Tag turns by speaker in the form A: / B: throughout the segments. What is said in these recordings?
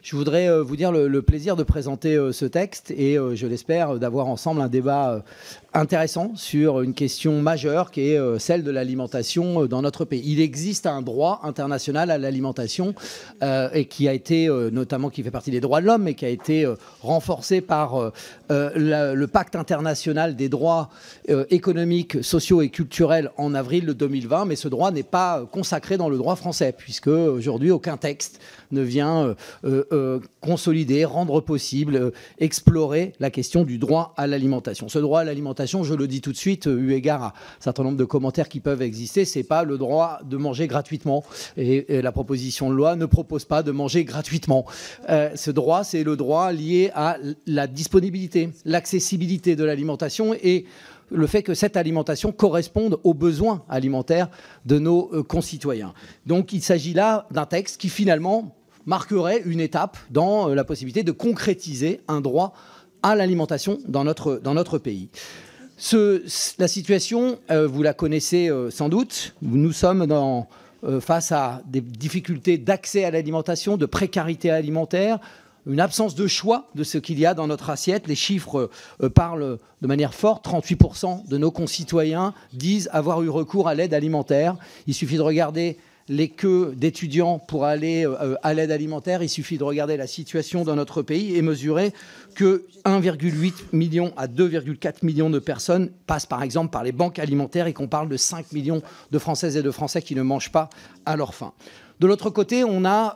A: Je voudrais vous dire le plaisir de présenter ce texte et je l'espère d'avoir ensemble un débat intéressant sur une question majeure qui est celle de l'alimentation dans notre pays. Il existe un droit international à l'alimentation et qui a été notamment, qui fait partie des droits de l'homme et qui a été renforcé par le pacte international des droits économiques, sociaux et culturels en avril 2020. Mais ce droit n'est pas consacré dans le droit français puisque aujourd'hui aucun texte ne vient consolider, rendre possible, explorer la question du droit à l'alimentation. Ce droit à l'alimentation, je le dis tout de suite, eu égard à un certain nombre de commentaires qui peuvent exister, c'est pas le droit de manger gratuitement. Et la proposition de loi ne propose pas de manger gratuitement. Ce droit, c'est le droit lié à la disponibilité, l'accessibilité de l'alimentation et le fait que cette alimentation corresponde aux besoins alimentaires de nos concitoyens. Donc il s'agit là d'un texte qui finalement marquerait une étape dans la possibilité de concrétiser un droit à l'alimentation dans notre pays. La situation, vous la connaissez sans doute. Nous sommes face à des difficultés d'accès à l'alimentation, de précarité alimentaire, une absence de choix de ce qu'il y a dans notre assiette. Les chiffres parlent de manière forte. 38% de nos concitoyens disent avoir eu recours à l'aide alimentaire. Il suffit de regarder les queues d'étudiants pour aller à l'aide alimentaire. Il suffit de regarder la situation dans notre pays et mesurer que 1,8 million à 2,4 millions de personnes passent par exemple par les banques alimentaires et qu'on parle de 5 millions de Françaises et de Français qui ne mangent pas à leur faim. De l'autre côté, on a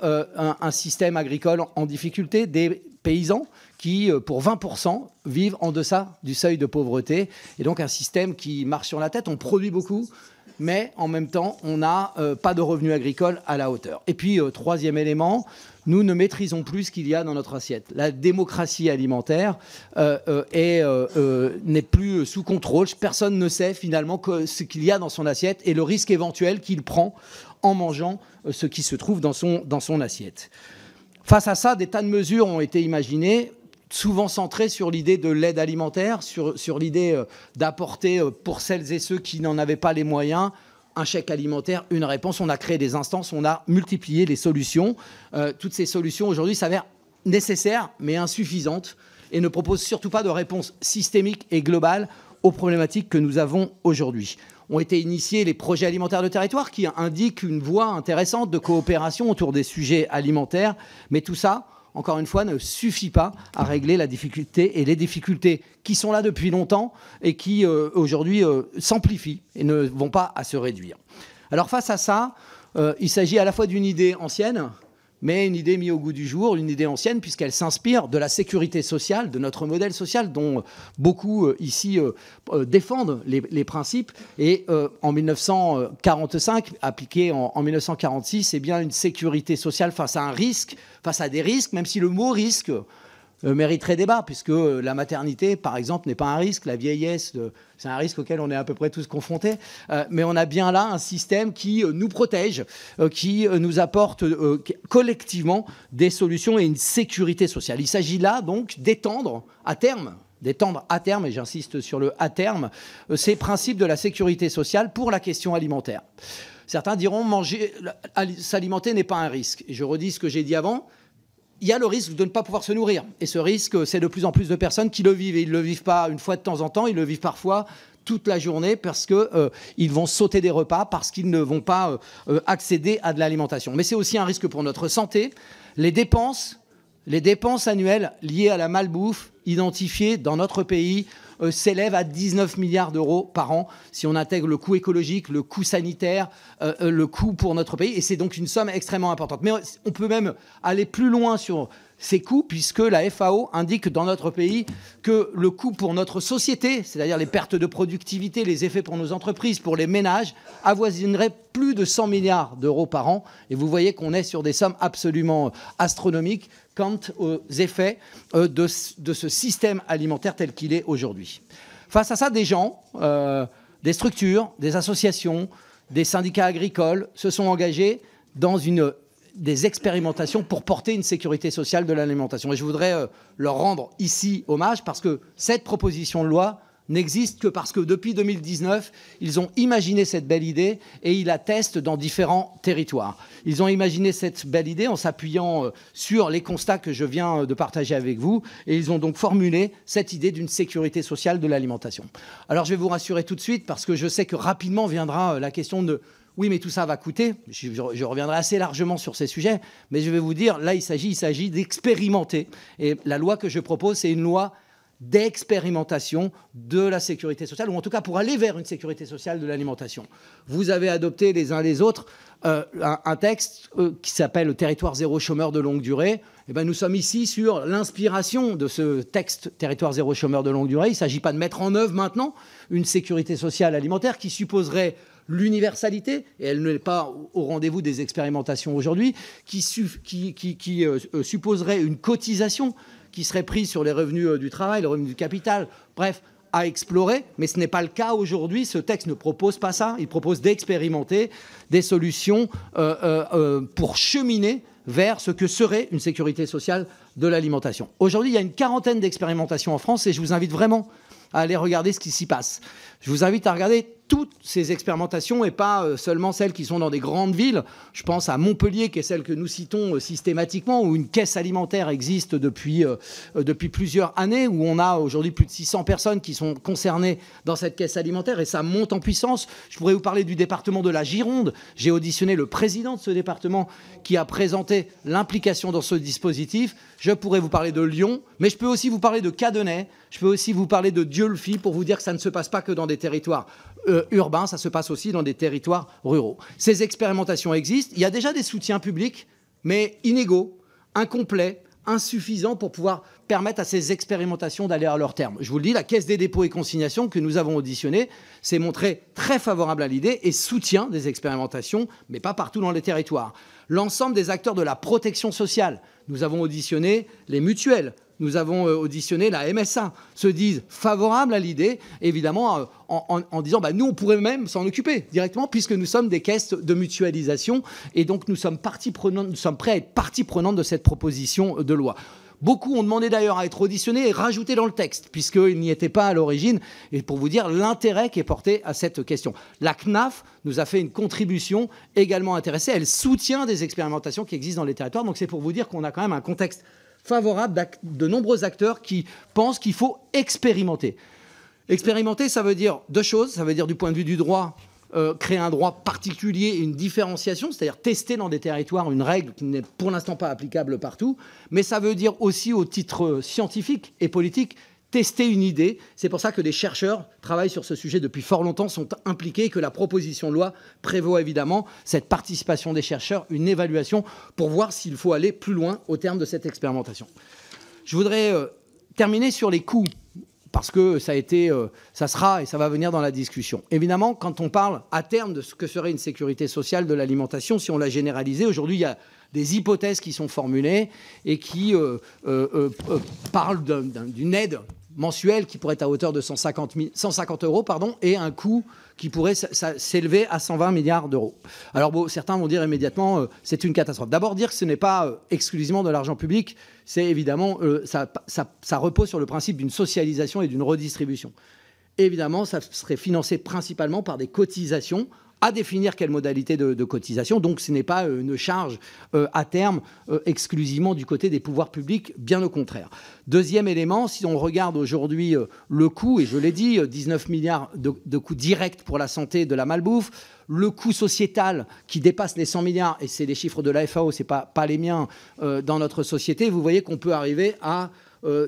A: un système agricole en difficulté, des paysans qui, pour 20%, vivent en deçà du seuil de pauvreté. Et donc un système qui marche sur la tête. On produit beaucoup, mais en même temps, on n'a pas de revenus agricoles à la hauteur. Et puis, troisième élément, nous ne maîtrisons plus ce qu'il y a dans notre assiette. La démocratie alimentaire n'est plus sous contrôle. Personne ne sait finalement ce qu'il y a dans son assiette et le risque éventuel qu'il prend en mangeant ce qui se trouve dans son assiette. Face à ça, des tas de mesures ont été imaginées, souvent centrées sur l'idée de l'aide alimentaire, sur l'idée d'apporter pour celles et ceux qui n'en avaient pas les moyens, un chèque alimentaire, une réponse. On a créé des instances, on a multiplié les solutions. Toutes ces solutions aujourd'hui s'avèrent nécessaires mais insuffisantes et ne proposent surtout pas de réponse systémique et globale aux problématiques que nous avons aujourd'hui. Ont été initiés les projets alimentaires de territoire qui indiquent une voie intéressante de coopération autour des sujets alimentaires. Mais tout ça, encore une fois, ne suffit pas à régler la difficulté et les difficultés qui sont là depuis longtemps et qui, aujourd'hui, s'amplifient et ne vont pas à se réduire. Alors face à ça, il s'agit à la fois d'une idée ancienne, mais une idée mise au goût du jour, une idée ancienne puisqu'elle s'inspire de la sécurité sociale, de notre modèle social dont beaucoup ici défendent les principes. Et en 1945, appliqué en 1946, c'est bien une sécurité sociale face à un risque, face à des risques, même si le mot risque mériterait débat, puisque la maternité, par exemple, n'est pas un risque. La vieillesse, c'est un risque auquel on est à peu près tous confrontés. Mais on a bien là un système qui nous protège, qui nous apporte collectivement des solutions et une sécurité sociale. Il s'agit là donc d'étendre à terme, et j'insiste sur le à terme, ces principes de la sécurité sociale pour la question alimentaire. Certains diront s'alimenter n'est pas un risque. Et je redis ce que j'ai dit avant. Il y a le risque de ne pas pouvoir se nourrir. Et ce risque, c'est de plus en plus de personnes qui le vivent. Et ils ne le vivent pas une fois de temps en temps, ils le vivent parfois toute la journée parce qu'ils vont sauter des repas, parce qu'ils ne vont pas accéder à de l'alimentation. Mais c'est aussi un risque pour notre santé. Les dépenses annuelles liées à la malbouffe identifiées dans notre pays s'élèvent à 19 milliards d'euros par an si on intègre le coût écologique, le coût sanitaire, le coût pour notre pays. Et c'est donc une somme extrêmement importante. Mais on peut même aller plus loin sur ces coûts puisque la FAO indique dans notre pays que le coût pour notre société, c'est-à-dire les pertes de productivité, les effets pour nos entreprises, pour les ménages, avoisinerait plus de 100 milliards d'euros par an. Et vous voyez qu'on est sur des sommes absolument astronomiques quant aux effets de ce système alimentaire tel qu'il est aujourd'hui. Face à ça, des gens, des structures, des associations, des syndicats agricoles se sont engagés dans des expérimentations pour porter une sécurité sociale de l'alimentation. Et je voudrais leur rendre ici hommage parce que cette proposition de loi n'existe que parce que depuis 2019, ils ont imaginé cette belle idée et ils la testent dans différents territoires. Ils ont imaginé cette belle idée en s'appuyant sur les constats que je viens de partager avec vous et ils ont donc formulé cette idée d'une sécurité sociale de l'alimentation. Alors je vais vous rassurer tout de suite parce que je sais que rapidement viendra la question de oui, mais tout ça va coûter. Je reviendrai assez largement sur ces sujets, mais je vais vous dire, là, il s'agit d'expérimenter. Et la loi que je propose, c'est une loi d'expérimentation de la sécurité sociale, ou en tout cas pour aller vers une sécurité sociale de l'alimentation. Vous avez adopté les uns les autres un texte qui s'appelle « Territoire zéro chômeur de longue durée ». Eh bien, nous sommes ici sur l'inspiration de ce texte « Territoire zéro chômeur de longue durée ». Il ne s'agit pas de mettre en œuvre maintenant une sécurité sociale alimentaire qui supposerait l'universalité, et elle n'est pas au rendez-vous des expérimentations aujourd'hui, qui supposerait une cotisation qui serait prise sur les revenus du travail, les revenus du capital, bref, à explorer, mais ce n'est pas le cas aujourd'hui. Ce texte ne propose pas ça. Il propose d'expérimenter des solutions pour cheminer vers ce que serait une sécurité sociale de l'alimentation. Aujourd'hui, il y a une quarantaine d'expérimentations en France et je vous invite vraiment à aller regarder ce qui s'y passe. Je vous invite à regarder toutes ces expérimentations et pas seulement celles qui sont dans des grandes villes. Je pense à Montpellier, qui est celle que nous citons systématiquement, où une caisse alimentaire existe depuis plusieurs années, où on a aujourd'hui plus de 600 personnes qui sont concernées dans cette caisse alimentaire et ça monte en puissance. Je pourrais vous parler du département de la Gironde. J'ai auditionné le président de ce département qui a présenté l'implication dans ce dispositif. Je pourrais vous parler de Lyon, mais je peux aussi vous parler de Cadenet, je peux aussi vous parler de Dieulefit pour vous dire que ça ne se passe pas que dans des territoires urbains, ça se passe aussi dans des territoires ruraux. Ces expérimentations existent. Il y a déjà des soutiens publics, mais inégaux, incomplets, insuffisants pour pouvoir permettre à ces expérimentations d'aller à leur terme. Je vous le dis, la Caisse des dépôts et consignations que nous avons auditionnée s'est montrée très favorable à l'idée et soutient des expérimentations, mais pas partout dans les territoires. L'ensemble des acteurs de la protection sociale, nous avons auditionné les mutuelles, nous avons auditionné la MSA, se disent favorables à l'idée, évidemment en disant nous on pourrait même s'en occuper directement puisque nous sommes des caisses de mutualisation et donc nous sommes prêts à être partie prenante de cette proposition de loi. Beaucoup ont demandé d'ailleurs à être auditionnés et rajoutés dans le texte, puisqu'ils n'y étaient pas à l'origine, et pour vous dire l'intérêt qui est porté à cette question. La CNAF nous a fait une contribution également intéressée, elle soutient des expérimentations qui existent dans les territoires, donc c'est pour vous dire qu'on a quand même un contexte favorable de nombreux acteurs qui pensent qu'il faut expérimenter. Expérimenter, ça veut dire deux choses, ça veut dire du point de vue du droit, créer un droit particulier, une différenciation, c'est-à-dire tester dans des territoires une règle qui n'est pour l'instant pas applicable partout, mais ça veut dire aussi au titre scientifique et politique, tester une idée. C'est pour ça que les chercheurs travaillent sur ce sujet depuis fort longtemps, sont impliqués et que la proposition de loi prévoit évidemment cette participation des chercheurs, une évaluation pour voir s'il faut aller plus loin au terme de cette expérimentation. Je voudrais terminer sur les coûts, parce que ça sera et ça va venir dans la discussion. Évidemment, quand on parle à terme de ce que serait une sécurité sociale de l'alimentation, si on l'a généralisée, aujourd'hui, il y a des hypothèses qui sont formulées et qui parlent d'une aide mensuelle qui pourrait être à hauteur de 150 € et un coût qui pourrait s'élever à 120 milliards d'euros. Alors bon, certains vont dire immédiatement c'est une catastrophe. D'abord dire que ce n'est pas exclusivement de l'argent public, c'est évidemment ça repose sur le principe d'une socialisation et d'une redistribution. Évidemment, ça serait financé principalement par des cotisations, à définir quelle modalité de cotisation. Donc ce n'est pas une charge à terme exclusivement du côté des pouvoirs publics, bien au contraire. Deuxième élément, si on regarde aujourd'hui le coût, et je l'ai dit, 19 milliards de coûts directs pour la santé de la malbouffe, le coût sociétal qui dépasse les 100 milliards, et c'est les chiffres de la FAO, ce n'est pas les miens, dans notre société, vous voyez qu'on peut arriver à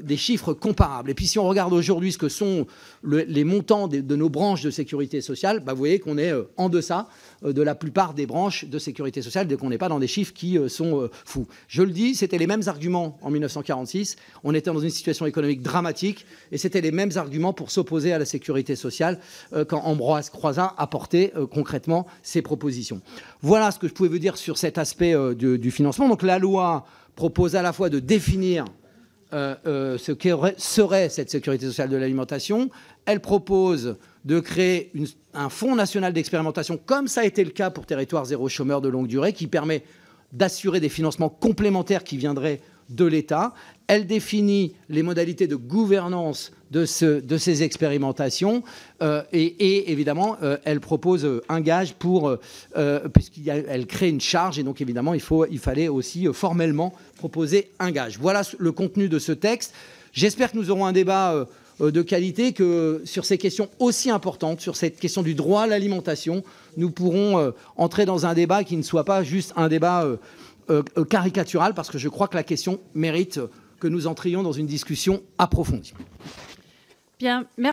A: des chiffres comparables. Et puis si on regarde aujourd'hui ce que sont les montants de nos branches de sécurité sociale, vous voyez qu'on est en deçà de la plupart des branches de sécurité sociale, dès qu'on n'est pas dans des chiffres qui sont fous. Je le dis, c'était les mêmes arguments en 1946, on était dans une situation économique dramatique, et c'était les mêmes arguments pour s'opposer à la sécurité sociale quand Ambroise Croizat apportait concrètement ses propositions. Voilà ce que je pouvais vous dire sur cet aspect du financement. Donc la loi propose à la fois de définir ce que serait cette sécurité sociale de l'alimentation. Elle propose de créer un fonds national d'expérimentation, comme ça a été le cas pour Territoire zéro chômeur de longue durée, qui permet d'assurer des financements complémentaires qui viendraient de l'État. Elle définit les modalités de gouvernance de ces expérimentations et évidemment, elle propose un gage puisqu'elle crée une charge et donc évidemment, il fallait aussi formellement proposer un gage. Voilà le contenu de ce texte. J'espère que nous aurons un débat de qualité, que sur ces questions aussi importantes, sur cette question du droit à l'alimentation, nous pourrons entrer dans un débat qui ne soit pas juste un débat caricatural, parce que je crois que la question mérite que nous entrions dans une discussion approfondie.
B: Bien, merci.